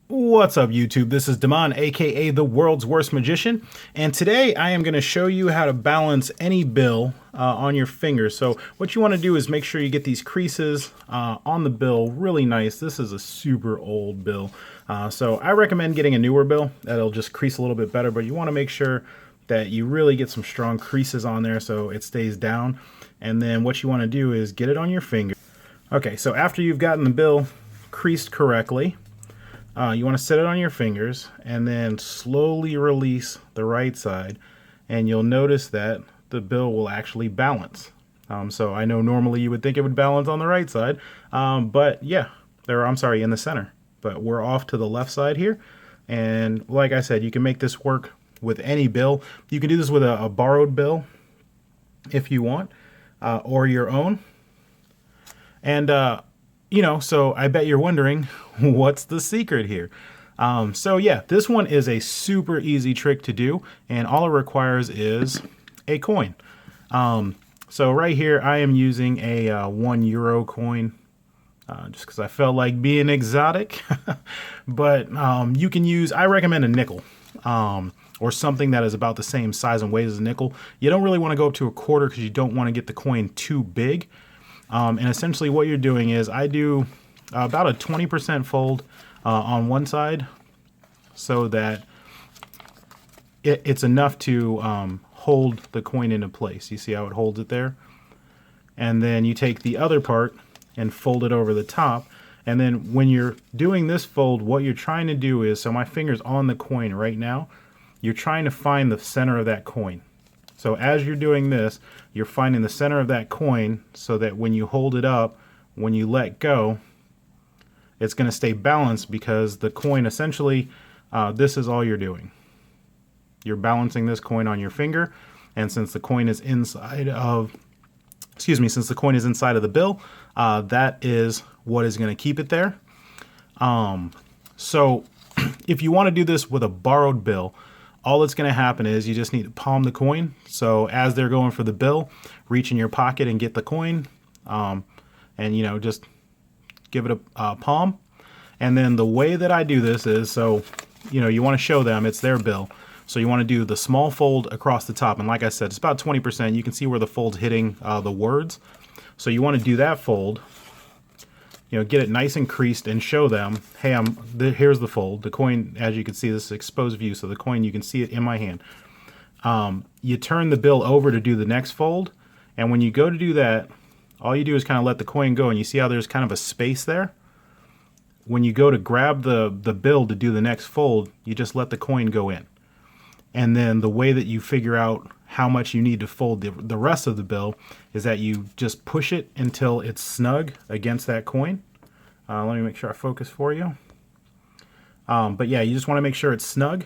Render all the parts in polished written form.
What's up, YouTube? This is Damon, aka the world's worst magician, and today I am going to show you how to balance any bill on your finger. So what you want to do is make sure you get these creases on the bill really nice. This is a super old bill, so I recommend getting a newer bill that'll just crease a little bit better, but you want to make sure that you really get some strong creases on there so it stays down. And then what you want to do is get it on your finger. Okay, so after you've gotten the bill creased correctly, you want to set it on your fingers and then slowly release the right side, and you'll notice that the bill will actually balance. So I know normally you would think it would balance on the right side, but yeah, I'm sorry, in the center. But we're off to the left side here, and like I said, you can make this work with any bill. You can do this with a borrowed bill if you want, or your own. And so I bet you're wondering, what's the secret here? So yeah, this one is a super easy trick to do, and all it requires is a coin. So right here, I am using a €1 coin, just because I felt like being exotic. But you can use, I recommend a nickel, or something that is about the same size and weight as a nickel. You don't really want to go up to a quarter because you don't want to get the coin too big. And essentially what you're doing is I do about a 20% fold on one side so that it's enough to hold the coin into place. You see how it holds it there? And then you take the other part and fold it over the top. And then when you're doing this fold, what you're trying to do is, so my finger's on the coin right now, you're trying to find the center of that coin. So as you're doing this, you're finding the center of that coin so that when you hold it up, when you let go, it's going to stay balanced, because the coin essentially, this is all you're doing. You're balancing this coin on your finger, and since the coin is inside of, since the coin is inside of the bill, that is what is going to keep it there. So if you want to do this with a borrowed bill, all that's going to happen is you just need to palm the coin. So as they're going for the bill, reach in your pocket and get the coin, and just give it a palm. And then the way that I do this is, so you want to show them it's their bill. So you want to do the small fold across the top, and like I said, it's about 20%. You can see where the fold's hitting the words. So you want to do that fold, get it nice and creased, and show them, hey, here's the fold. The coin, as you can see, this is exposed view, so the coin, you can see it in my hand. You turn the bill over to do the next fold, and when you go to do that, all you do is kind of let the coin go, and you see how there's kind of a space there? When you go to grab the bill to do the next fold, you just let the coin go in. And then the way that you figure out how much you need to fold the rest of the bill is that you just push it until it's snug against that coin. Let me make sure I focus for you. But yeah, you just want to make sure it's snug.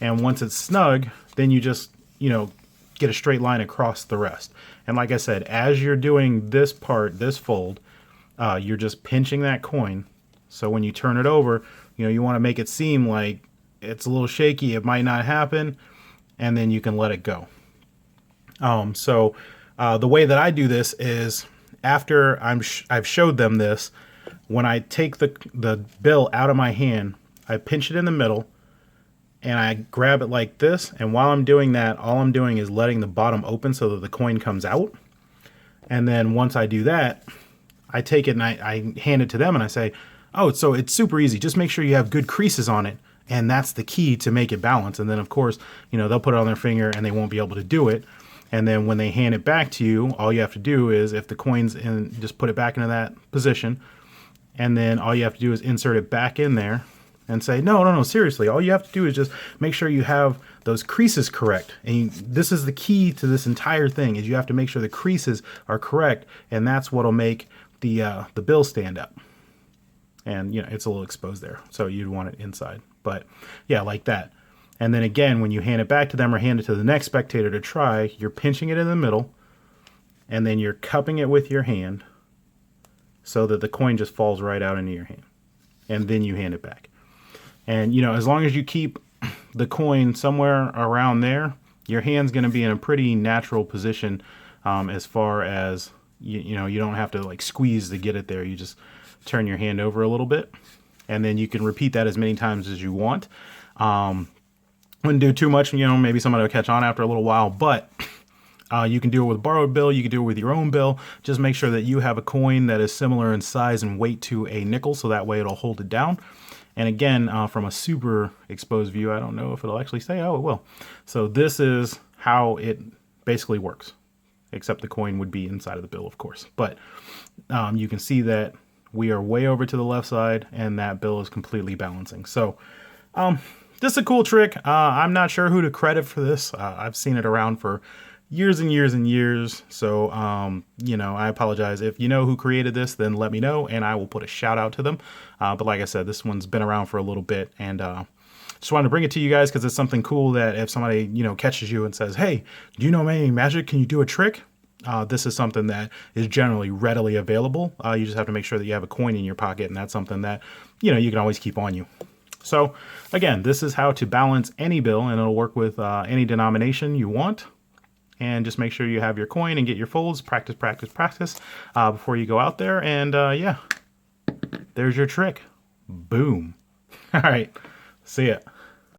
And once it's snug, then you just, get a straight line across the rest. And like I said, as you're doing this part, this fold, you're just pinching that coin. So when you turn it over, you want to make it seem like it's a little shaky. It might not happen. And then you can let it go. So the way that I do this is, after I've showed them this, when I take the bill out of my hand, I pinch it in the middle and I grab it like this. And while I'm doing that, all I'm doing is letting the bottom open so that the coin comes out. And then once I do that, I take it and I hand it to them and I say, oh, so it's super easy. Just make sure you have good creases on it. And that's the key to make it balance. And then, of course, they'll put it on their finger and they won't be able to do it. And then when they hand it back to you, all you have to do is, if the coin's in, just put it back into that position. And then all you have to do is insert it back in there and say, no, seriously. All you have to do is just make sure you have those creases correct. And this is the key to this entire thing, is you have to make sure the creases are correct. And that's what'll make the bill stand up. And, it's a little exposed there, so you'd want it inside. But yeah, like that. And then again, when you hand it back to them or hand it to the next spectator to try, you're pinching it in the middle, and then you're cupping it with your hand so that the coin just falls right out into your hand. And then you hand it back. And, as long as you keep the coin somewhere around there, your hand's going to be in a pretty natural position, as far as, you don't have to like squeeze to get it there. You just turn your hand over a little bit, and then you can repeat that as many times as you want. Wouldn't do too much, you know, maybe somebody will catch on after a little while, but you can do it with a borrowed bill. You can do it with your own bill. Just make sure that you have a coin that is similar in size and weight to a nickel, so that way it'll hold it down. And again, from a super exposed view, I don't know if it'll actually say, oh, it will. So this is how it basically works, except the coin would be inside of the bill, of course. But you can see that we are way over to the left side, and that bill is completely balancing. So this is a cool trick. I'm not sure who to credit for this. I've seen it around for years and years and years. So, you know, I apologize. If you know who created this, then let me know and I will put a shout out to them. But like I said, this one's been around for a little bit, and just wanted to bring it to you guys because it's something cool that if somebody, you know, catches you and says, hey, do you know any magic? Can you do a trick? This is something that is generally readily available. You just have to make sure that you have a coin in your pocket, and that's something that, you know, you can always keep on you. So again, this is how to balance any bill, and it'll work with any denomination you want. And just make sure you have your coin and get your folds. Practice, practice, practice before you go out there. And yeah, there's your trick. Boom. All right. See ya.